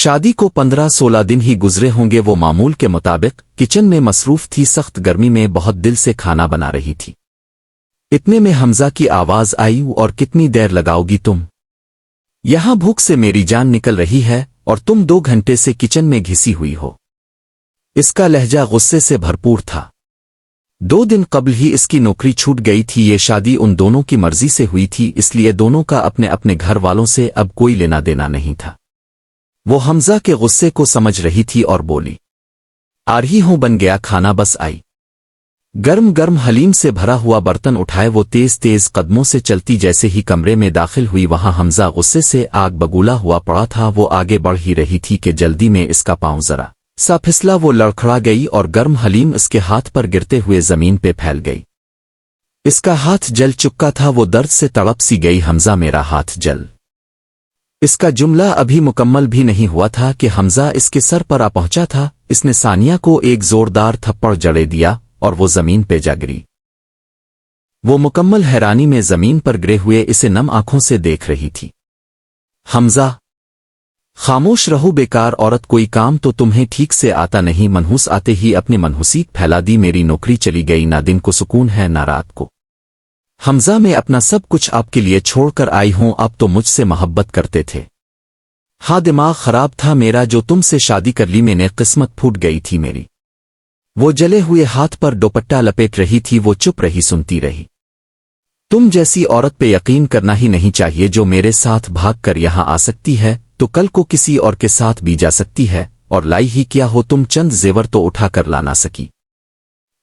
شادی کو 15-16 दिन ही गुजरे होंगे। वो मामूल के मुताबिक किचन में मसरूफ थी, सख्त गर्मी में बहुत दिल से खाना बना रही थी। इतने में हमजा की आवाज आई, और कितनी देर लगाओगी तुम? यहां भूख से मेरी जान निकल रही है और तुम 2 घंटे से किचन में घिसी हुई हो। इसका लहजा गुस्से से भरपूर था। 2 दिन कबल ही इसकी नौकरी छूट गई थी। ये शादी उन दोनों की मर्जी से हुई थी, इसलिए दोनों का अपने अपने घर वालों से अब कोई लेना देना नहीं था। वो हमजा के गुस्से को समझ रही थी और बोली, आ रही हूं, बन गया खाना, बस आई। गर्म गर्म हलीम से भरा हुआ बर्तन उठाए वो तेज तेज कदमों से चलती जैसे ही कमरे में दाखिल हुई, वहां हमजा गुस्से से आग बगूला हुआ पड़ा था। वो आगे बढ़ ही रही थी कि जल्दी में इसका पांव जरा सा फिसला, वो लड़खड़ा गई और गर्म हलीम इसके हाथ पर गिरते हुए जमीन पे फैल गई। इसका हाथ जल चुका था। वो दर्द से तड़प सी गई, हमजा मेरा हाथ जल। इसका जुमला अभी मुकम्मल भी नहीं हुआ था कि हमजा इसके सर पर आ पहुंचा था। इसने सानिया को एक जोरदार थप्पड़ जड़े दिया और वो जमीन पे जा गिरी। वो मुकम्मल हैरानी में जमीन पर गिरे हुए इसे नम आंखों से देख रही थी। हमजा, खामोश रहो, बेकार औरत, कोई काम तो तुम्हें ठीक से आता नहीं। मनहूस आते ही अपनी मनहूसियत फैला दी। मेरी नौकरी चली गई, ना दिन को सुकून है ना रात को। हमजा, मैं अपना सब कुछ आपके लिए छोड़कर आई हूं। आप तो मुझसे मोहब्बत करते थे। हाँ, दिमाग खराब था मेरा जो तुमसे शादी कर ली मैंने, किस्मत फूट गई थी मेरी। वो जले हुए हाथ पर दुपट्टा लपेट रही थी। वो चुप रही, सुनती रही। तुम जैसी औरत पे यकीन करना ही नहीं चाहिए, जो मेरे साथ भाग कर यहां आ सकती है तो कल को किसी और के साथ भी जा सकती है, और लाई ही क्या हो तुम, चंद जेवर तो उठा कर ला ना सकी।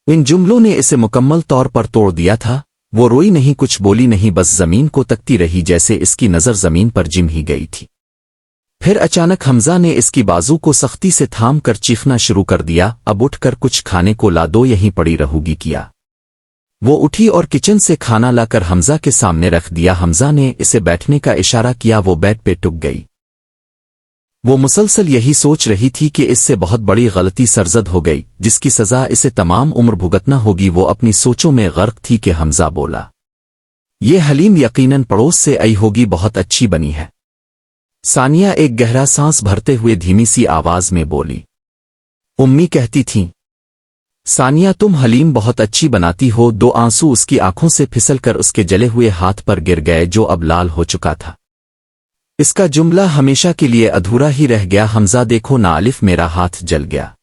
इन जुमलों ने इसे मुकम्मल तौर पर तोड़ दिया था। वो रोई नहीं, कुछ बोली नहीं, बस जमीन को तकती रही जैसे इसकी नजर जमीन पर जिम ही गई थी। फिर अचानक हमजा ने इसकी बाजू को सख्ती से थाम कर चीखना शुरू कर दिया, अब उठकर कुछ खाने को ला दो, यहीं पड़ी रहूगी क्या? वो उठी और किचन से खाना लाकर हमजा के सामने रख दिया। हमजा ने इसे बैठने का इशारा किया, वो बेड पे टुक गई। वो मुसलसल यही सोच रही थी कि इससे बहुत बड़ी गलती सरजद हो गई, जिसकी सजा इसे तमाम उम्र भुगतना होगी। वो अपनी सोचों में गर्क थी कि हमजा बोला, ये हलीम यकीनन पड़ोस से आई होगी, बहुत अच्छी बनी है। सानिया एक गहरा सांस भरते हुए धीमी सी आवाज में बोली, उम्मी कहती थीं। सानिया, तुम हलीम बहुत अच्छी बनाती हो। 2 आंसू उसकी आंखों से फिसलकर उसके जले हुए हाथ पर गिर गए, जो अब लाल हो चुका था। इसका जुमला हमेशा के लिए अधूरा ही रह गया। हमजा देखो ना, अलिफ, मेरा हाथ जल गया।